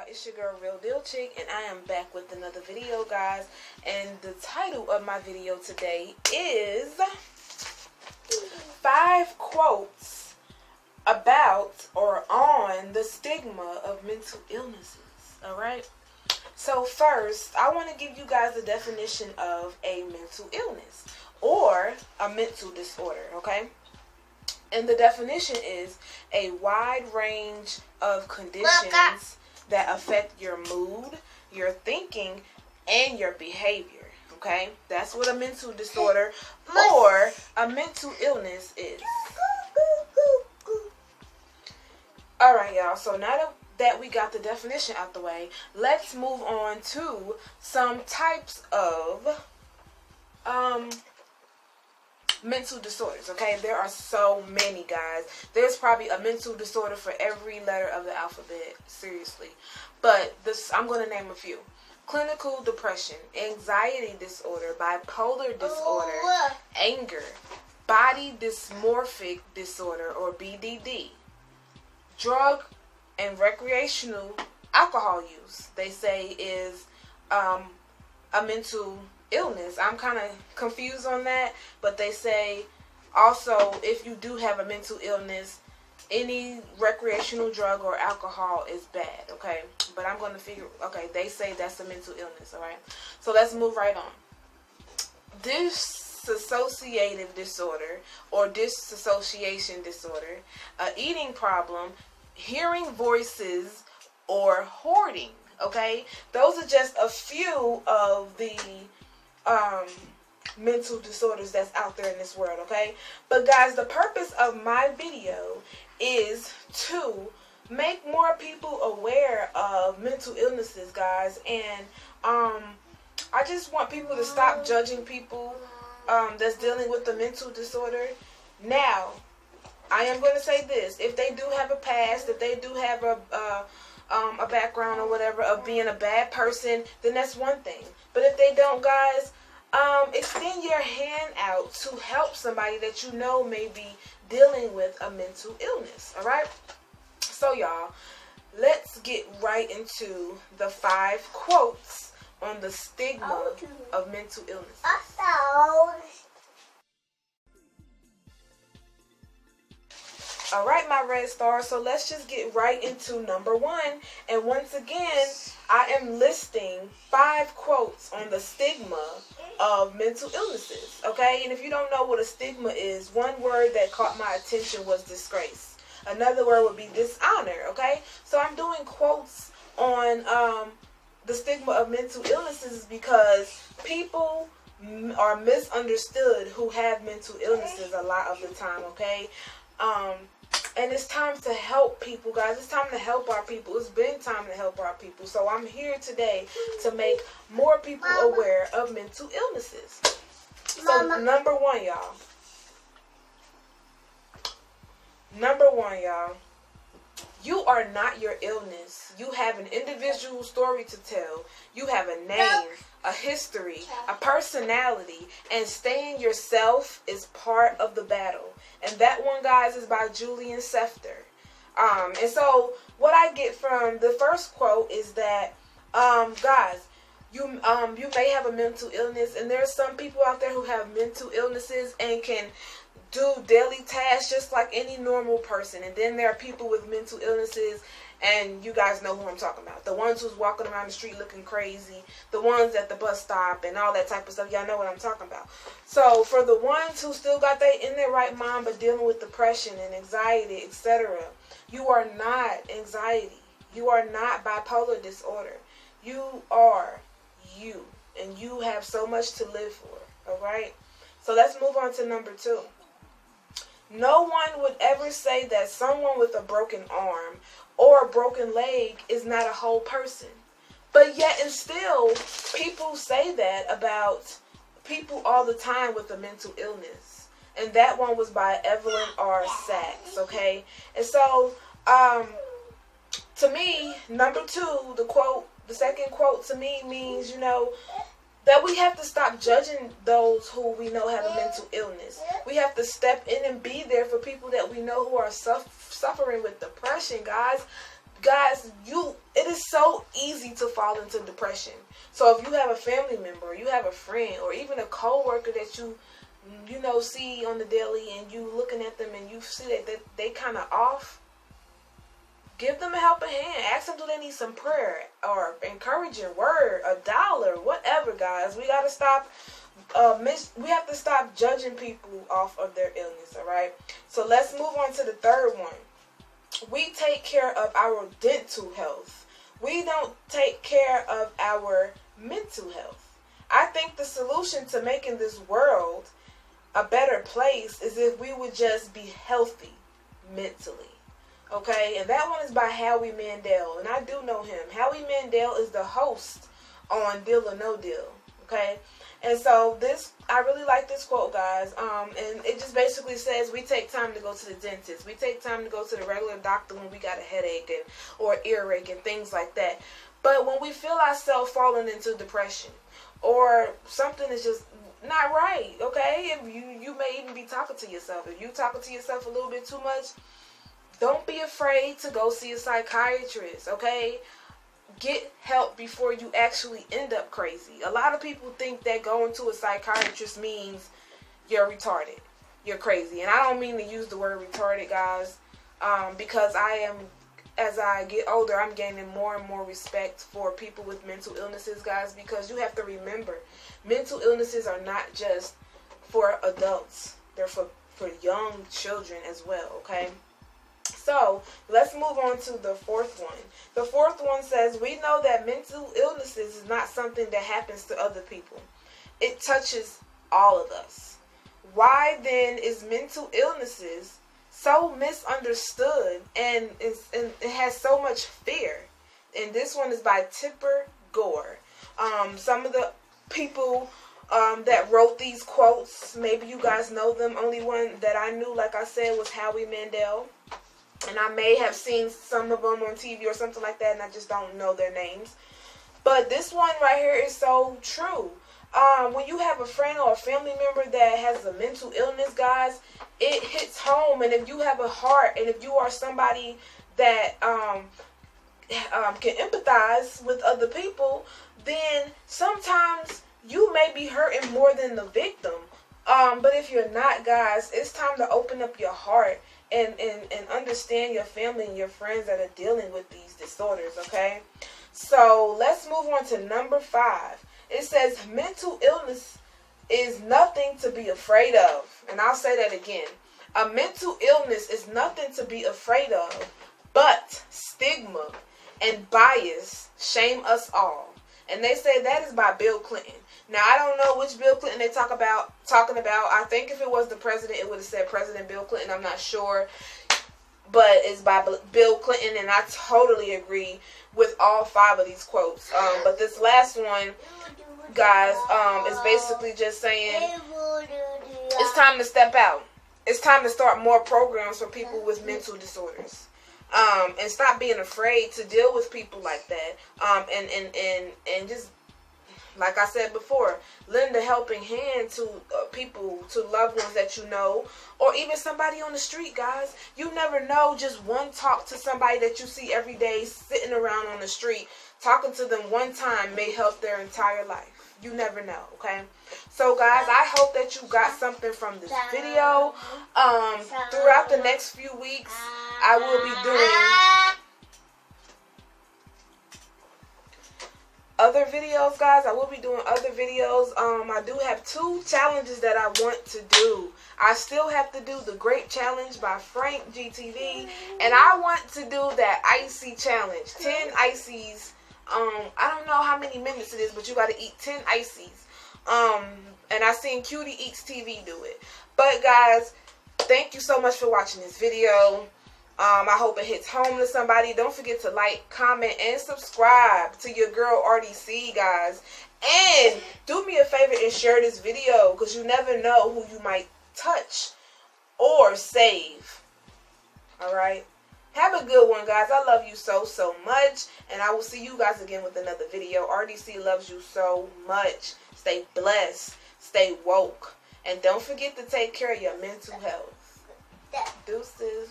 It's your girl Real Deal Chick, and I am back with another video, guys. And the title of my video today is 5 quotes about or on the stigma of mental illnesses. Alright? So first, I want to give you guys a definition of a mental illness or a mental disorder, okay? And the definition is a wide range of conditions that affect your mood, your thinking, and your behavior. Okay? That's what a mental disorder or a mental illness is. Alright, y'all. So now that we got the definition out the way, let's move on to some types of mental disorders. Okay, there are so many, guys. There's probably a mental disorder for every letter of the alphabet, seriously. But I'm going to name a few: clinical depression, anxiety disorder, bipolar disorder, anger, body dysmorphic disorder or BDD, drug and recreational alcohol use, they say is a mental illness. I'm kind of confused on that, but they say also if you do have a mental illness, any recreational drug or alcohol is bad, okay? But I'm going to figure, okay, they say that's a mental illness, all right? So let's move right on. Dissociative disorder or disassociation disorder, eating problem, hearing voices, or hoarding, okay? Those are just a few of the mental disorders that's out there in this world, okay? But guys, the purpose of my video is to make more people aware of mental illnesses, guys, and I just want people to stop judging people that's dealing with the mental disorder. Now, I am going to say this: if they do have a past, if they do have a background or whatever of being a bad person, then that's one thing. But if they don't, guys, extend your hand out to help somebody that you know may be dealing with a mental illness. All right? So, y'all, let's get right into the 5 quotes on the stigma of mental illness. All right, my red stars, so let's just get right into number 1. And once again, I am listing 5 quotes on the stigma of mental illnesses, okay? And if you don't know what a stigma is, one word that caught my attention was disgrace. Another word would be dishonor, okay? So I'm doing quotes on the stigma of mental illnesses because people are misunderstood who have mental illnesses a lot of the time, okay? And it's time to help people, guys. It's time to help our people. It's been time to help our people. So I'm here today to make more people aware of mental illnesses. So number 1, y'all. Number 1, y'all. You are not your illness. You have an individual story to tell. You have a name, a history, a personality, and staying yourself is part of the battle. And that one, guys, is by Julian Sefter. And so what I get from the first quote is that, guys, you may have a mental illness, and there are some people out there who have mental illnesses and can do daily tasks just like any normal person. And then there are people with mental illnesses, and you guys know who I'm talking about. The ones who's walking around the street looking crazy. The ones at the bus stop and all that type of stuff. Y'all know what I'm talking about. So for the ones who still got that in their right mind but dealing with depression and anxiety, etc., you are not anxiety. You are not bipolar disorder. You are you. And you have so much to live for. Alright? So let's move on to number 2. No one would ever say that someone with a broken arm or a broken leg is not a whole person. But yet and still, people say that about people all the time with a mental illness. And that one was by Evelyn R. Sachs, okay? And so, to me, number 2, the second quote to me means, you know, that we have to stop judging those who we know have a mental illness. We have to step in and be there for people that we know who are suffering with depression, guys. Guys, it is so easy to fall into depression. So if you have a family member, or you have a friend, or even a co-worker that you see on the daily, and you looking at them and you see that they kind of off, give them a helping hand. Ask them, do they need some prayer or encouraging word, $1, whatever, guys. We gotta stop. We have to stop judging people off of their illness. All right. So let's move on to the third one. We take care of our dental health. We don't take care of our mental health. I think the solution to making this world a better place is if we would just be healthy mentally. Okay, and that one is by Howie Mandel, and I do know him. Howie Mandel is the host on Deal or No Deal. Okay, and so I really like this quote, guys. And it just basically says we take time to go to the dentist. We take time to go to the regular doctor when we got a headache or earache and things like that. But when we feel ourselves falling into depression or something is just not right, okay, if you may even be talking to yourself. If you talking to yourself a little bit too much, don't be afraid to go see a psychiatrist, okay? Get help before you actually end up crazy. A lot of people think that going to a psychiatrist means you're retarded. You're crazy. And I don't mean to use the word retarded, guys, because as I get older, I'm gaining more and more respect for people with mental illnesses, guys, because you have to remember, mental illnesses are not just for adults. They're for young children as well, okay? So, let's move on to the fourth one. The fourth one says, we know that mental illnesses is not something that happens to other people. It touches all of us. Why then is mental illnesses so misunderstood and it has so much fear? And this one is by Tipper Gore. Some of the people that wrote these quotes, maybe you guys know them. Only one that I knew, like I said, was Howie Mandel. And I may have seen some of them on TV or something like that, and I just don't know their names. But this one right here is so true. When you have a friend or a family member that has a mental illness, guys, it hits home. And if you have a heart, and if you are somebody that can empathize with other people, then sometimes you may be hurting more than the victim. But if you're not, guys, it's time to open up your heart and understand your family and your friends that are dealing with these disorders, okay? So let's move on to number 5. It says mental illness is nothing to be afraid of. And I'll say that again. A mental illness is nothing to be afraid of, but stigma and bias shame us all. And they say that is by Bill Clinton. Now, I don't know which Bill Clinton they talking about. I think if it was the president, it would have said President Bill Clinton. I'm not sure. But it's by Bill Clinton, and I totally agree with all 5 of these quotes. But this last one, guys, is basically just saying it's time to step out. It's time to start more programs for people with mental disorders. And stop being afraid to deal with people like that. And just, like I said before, lend a helping hand to people, to loved ones that you know, or even somebody on the street, guys. You never know, just one talk to somebody that you see every day sitting around on the street, talking to them one time may help their entire life. You never know, okay? So, guys, I hope that you got something from this video. Throughout the next few weeks, I will be doing other videos, guys. I will be doing other videos. I do have 2 challenges that I want to do. I still have to do the Grape Challenge by Frank GTV, and I want to do that icy challenge, 10 ices. I don't know how many minutes it is, but you got to eat 10 ices. And I seen Cutie Eats TV do it. But guys, thank you so much for watching this video. I hope it hits home to somebody. Don't forget to like, comment, and subscribe to your girl RDC, guys. And do me a favor and share this video, because you never know who you might touch or save. Alright? Have a good one, guys. I love you so, so much. And I will see you guys again with another video. RDC loves you so much. Stay blessed. Stay woke. And don't forget to take care of your mental health. Deuces.